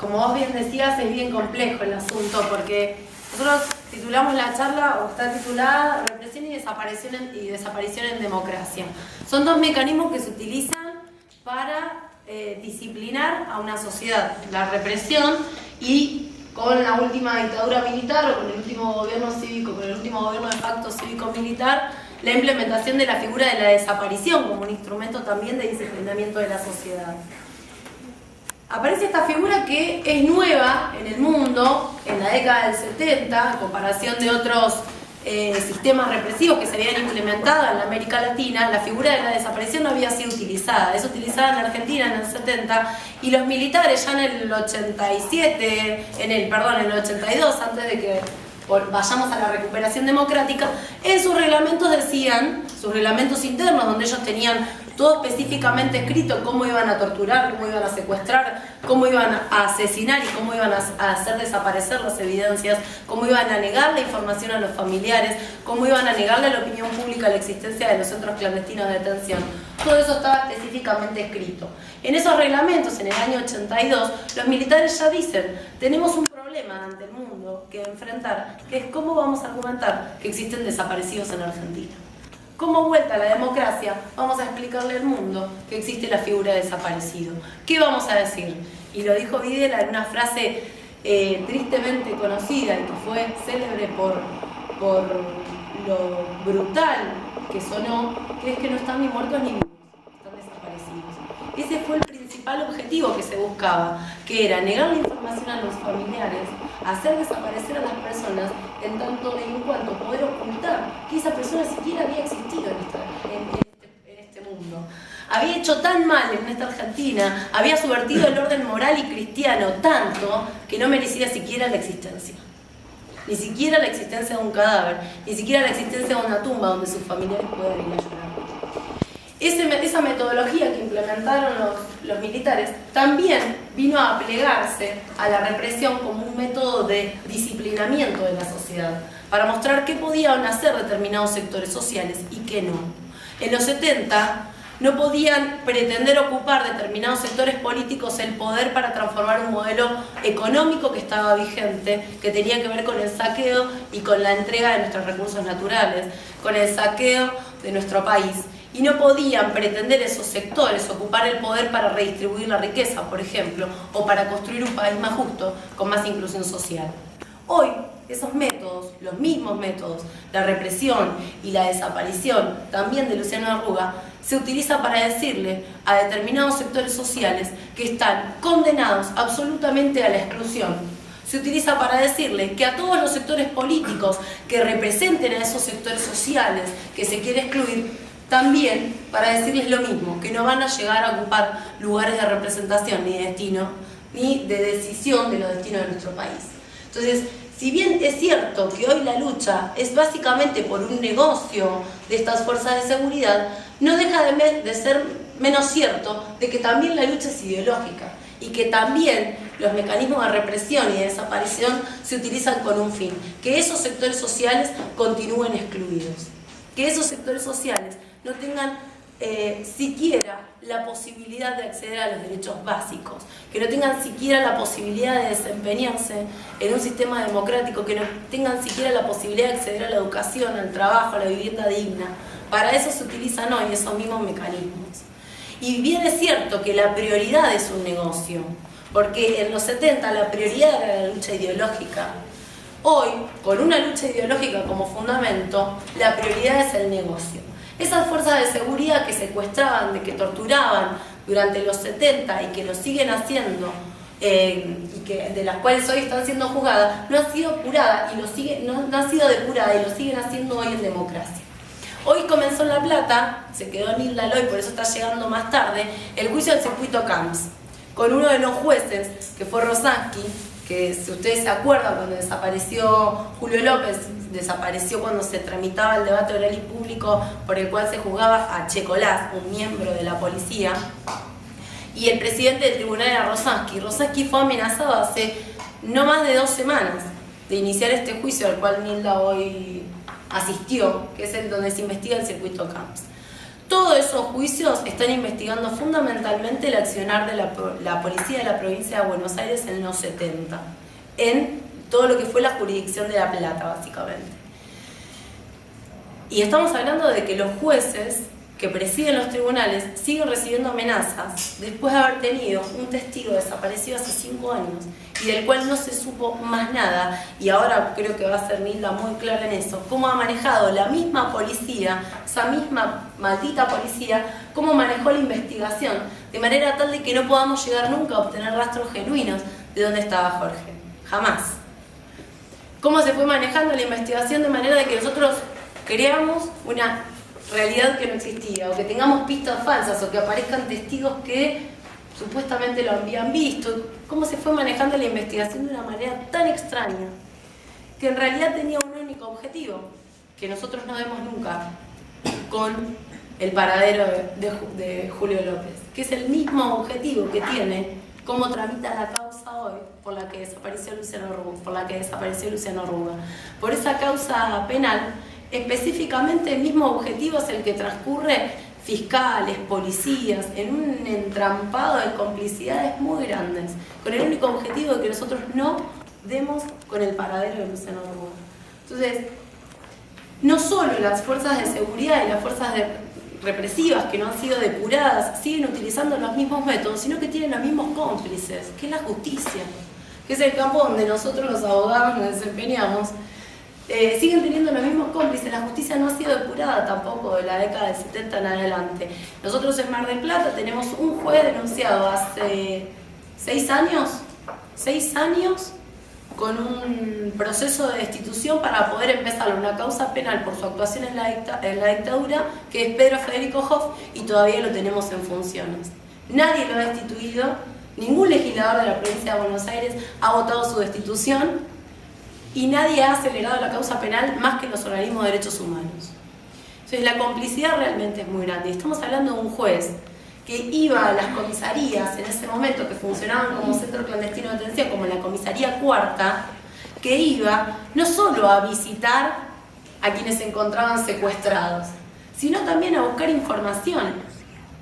como vos bien decías, es bien complejo el asunto, porque nosotros titulamos la charla, o está titulada Represión y desaparición en democracia. Son dos mecanismos que se utilizan para disciplinar a una sociedad. La represión y con la última dictadura militar o con el último gobierno cívico, con el último gobierno de facto cívico-militar, la implementación de la figura de la desaparición como un instrumento también de disciplinamiento de la sociedad. Aparece esta figura que es nueva en el mundo en la década del 70, en comparación de otros sistemas represivos que se habían implementado en la América Latina. La figura de la desaparición no había sido utilizada, es utilizada en Argentina en el 70, y los militares ya en el 87, en el 82, antes de que vayamos a la recuperación democrática, en sus reglamentos decían, sus reglamentos internos, donde ellos tenían todo específicamente escrito, cómo iban a torturar, cómo iban a secuestrar, cómo iban a asesinar y cómo iban a hacer desaparecer las evidencias, cómo iban a negar la información a los familiares, cómo iban a negarle a la opinión pública la existencia de los centros clandestinos de detención. Todo eso estaba específicamente escrito. En esos reglamentos, en el año 82, los militares ya dicen, tenemos un problema ante el mundo que enfrentar, que es cómo vamos a argumentar que existen desaparecidos en Argentina. Como vuelta a la democracia, vamos a explicarle al mundo que existe la figura de desaparecido. ¿Qué vamos a decir? Y lo dijo Videla en una frase tristemente conocida y que fue célebre por lo brutal que sonó, que es que no están ni muertos ni vivos, están desaparecidos. Ese fue el principal objetivo que se buscaba, que era negar la información a los familiares, hacer desaparecer a las personas, en tanto y en cuanto poder ocultar que esa persona siquiera había existido en este mundo. Había hecho tan mal en esta Argentina, había subvertido el orden moral y cristiano tanto que no merecía siquiera la existencia. Ni siquiera la existencia de un cadáver, ni siquiera la existencia de una tumba donde sus familiares puedan ir a llorar. Esa metodología que implementaron los militares también vino a plegarse a la represión como un método de disciplinamiento de la sociedad, para mostrar qué podían hacer determinados sectores sociales y qué no. En los 70 no podían pretender ocupar determinados sectores políticos el poder para transformar un modelo económico que estaba vigente, que tenía que ver con el saqueo y con la entrega de nuestros recursos naturales, con el saqueo de nuestro país. Y no podían pretender esos sectores ocupar el poder para redistribuir la riqueza, por ejemplo, o para construir un país más justo, con más inclusión social. Hoy, esos métodos, los mismos métodos, la represión y la desaparición, también de Luciano Arruga, se utiliza para decirle a determinados sectores sociales que están condenados absolutamente a la exclusión. Se utiliza para decirle que a todos los sectores políticos que representen a esos sectores sociales que se quiere excluir, también para decirles lo mismo, que no van a llegar a ocupar lugares de representación ni de destino, ni de decisión de los destinos de nuestro país. Entonces, si bien es cierto que hoy la lucha es básicamente por un negocio de estas fuerzas de seguridad, no deja de ser menos cierto de que también la lucha es ideológica y que también los mecanismos de represión y de desaparición se utilizan con un fin, que esos sectores sociales continúen excluidos, que esos sectores sociales no tengan siquiera la posibilidad de acceder a los derechos básicos, que no tengan siquiera la posibilidad de desempeñarse en un sistema democrático, que no tengan siquiera la posibilidad de acceder a la educación, al trabajo, a la vivienda digna. Para eso se utilizan hoy esos mismos mecanismos. Y bien es cierto que la prioridad es un negocio, porque en los 70 la prioridad era la lucha ideológica. Hoy, con una lucha ideológica como fundamento, la prioridad es el negocio. Esas fuerzas de seguridad que secuestraban, que torturaban durante los 70 y que lo siguen haciendo, de las cuales hoy están siendo juzgadas, no ha sido apurada y no ha sido depurada y lo siguen haciendo hoy en democracia. Hoy comenzó en La Plata, se quedó en Isla Loy, por eso está llegando más tarde, el juicio del circuito Camps, con uno de los jueces, que fue Rosansky, que si ustedes se acuerdan, cuando desapareció Julio López, desapareció cuando se tramitaba el debate oral y público por el cual se juzgaba a Checolás, un miembro de la policía, y el presidente del tribunal era Rosansky. Rosansky fue amenazado hace no más de 2 semanas de iniciar este juicio al cual Nilda hoy asistió, que es el donde se investiga el circuito Camps. todos esos juicios están investigando fundamentalmente el accionar de la policía de la provincia de Buenos Aires en los 70, en todo lo que fue la jurisdicción de La Plata, básicamente. Y estamos hablando de que los jueces que presiden los tribunales siguen recibiendo amenazas después de haber tenido un testigo desaparecido hace 5 años y del cual no se supo más nada, y ahora creo que va a ser Nilda muy clara en eso, cómo ha manejado la misma policía, esa misma maldita policía, cómo manejó la investigación, de manera tal de que no podamos llegar nunca a obtener rastros genuinos de dónde estaba Jorge, jamás. Cómo se fue manejando la investigación de manera de que nosotros creamos una realidad que no existía, o que tengamos pistas falsas, o que aparezcan testigos que supuestamente lo habían visto. Cómo se fue manejando la investigación de una manera tan extraña, que en realidad tenía un único objetivo, que nosotros no vemos nunca con el paradero de Julio López, que es el mismo objetivo que tiene cómo tramita la causa hoy por la que desapareció Luciano Arruga. Por esa causa penal, específicamente el mismo objetivo es el que transcurre fiscales, policías, en un entrampado de complicidades muy grandes, con el único objetivo de que nosotros no demos con el paradero de Luciano Arruga. Entonces, no solo las fuerzas de seguridad y las fuerzas represivas que no han sido depuradas siguen utilizando los mismos métodos, sino que tienen los mismos cómplices, que es la justicia, que es el campo donde nosotros los abogados nos desempeñamos. Siguen teniendo los mismos cómplices. La justicia no ha sido depurada tampoco de la década del 70 en adelante. Nosotros en Mar del Plata tenemos un juez denunciado hace 6 años con un proceso de destitución para poder empezar una causa penal por su actuación en la dictadura, que es Pedro Federico Hoff, y todavía lo tenemos en funciones. Nadie lo ha destituido, ningún legislador de la provincia de Buenos Aires ha votado su destitución, y nadie ha acelerado la causa penal más que los organismos de derechos humanos. Entonces la complicidad realmente es muy grande. Estamos hablando de un juez que iba a las comisarías en ese momento, que funcionaban como centro clandestino de detención, como la comisaría cuarta, que iba no solo a visitar a quienes se encontraban secuestrados, sino también a buscar información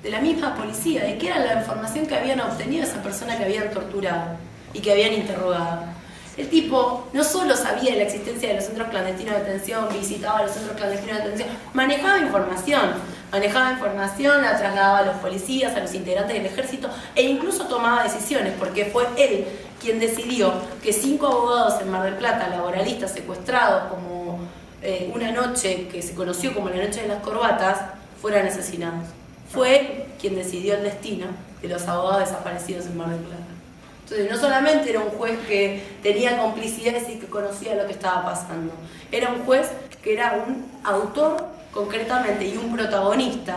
de la misma policía, de qué era la información que habían obtenido esa persona que habían torturado y que habían interrogado. El tipo no solo sabía de la existencia de los centros clandestinos de detención, visitaba los centros clandestinos de detención, manejaba información, la trasladaba a los policías, a los integrantes del ejército, e incluso tomaba decisiones, porque fue él quien decidió que 5 abogados en Mar del Plata, laboralistas secuestrados como una noche que se conoció como la noche de las corbatas, fueran asesinados. Fue él quien decidió el destino de los abogados desaparecidos en Mar del Plata. Entonces, no solamente era un juez que tenía complicidades y que conocía lo que estaba pasando, era un juez que era un autor concretamente y un protagonista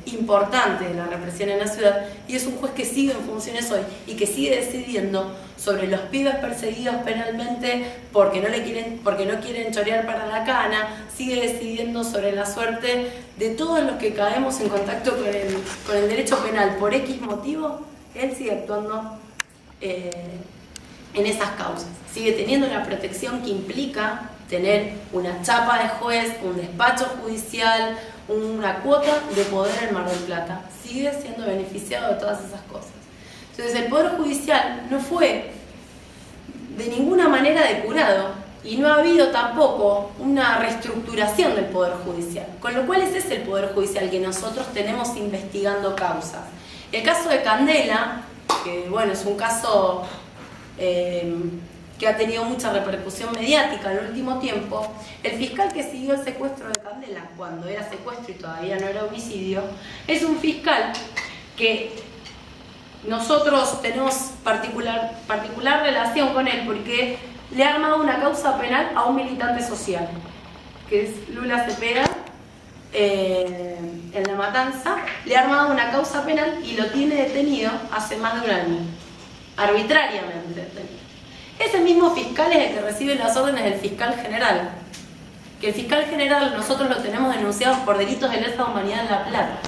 importante de la represión en la ciudad, y es un juez que sigue en funciones hoy y que sigue decidiendo sobre los pibes perseguidos penalmente porque no quieren chorear para la cana, sigue decidiendo sobre la suerte de todos los que caemos en contacto con el derecho penal por X motivo. Él sigue actuando en esas causas, sigue teniendo la protección que implica tener una chapa de juez, un despacho judicial, una cuota de poder en Mar del Plata, sigue siendo beneficiado de todas esas cosas. Entonces el Poder Judicial no fue de ninguna manera depurado y no ha habido tampoco una reestructuración del Poder Judicial, con lo cual ese es el Poder Judicial que nosotros tenemos investigando causas. El caso de Candela, que bueno, es un caso que ha tenido mucha repercusión mediática en el último tiempo, el fiscal que siguió el secuestro de Candela, cuando era secuestro y todavía no era homicidio, es un fiscal que nosotros tenemos particular relación con él, porque le ha armado una causa penal a un militante social, que es Lula Cepeda, en La Matanza. Le ha armado una causa penal y lo tiene detenido hace más de un año, arbitrariamente detenido. Ese mismo fiscal es el que recibe las órdenes del fiscal general, que el fiscal general nosotros lo tenemos denunciado por delitos de lesa humanidad en La Plata,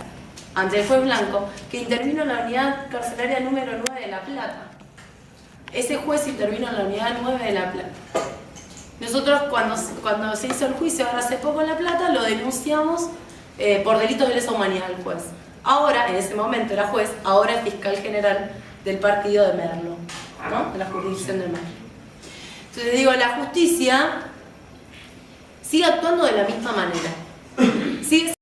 ante el juez Blanco, que intervino en la unidad carcelaria número 9 de La Plata. Ese juez intervino en la unidad 9 de La Plata. Nosotros cuando se hizo el juicio ahora hace poco en La Plata, lo denunciamos por delitos de lesa humanidad al juez. Ahora, en ese momento era juez, ahora es fiscal general del partido de Merlo, ¿no? De la jurisdicción de Merlo. Entonces digo, la justicia sigue actuando de la misma manera. Sigue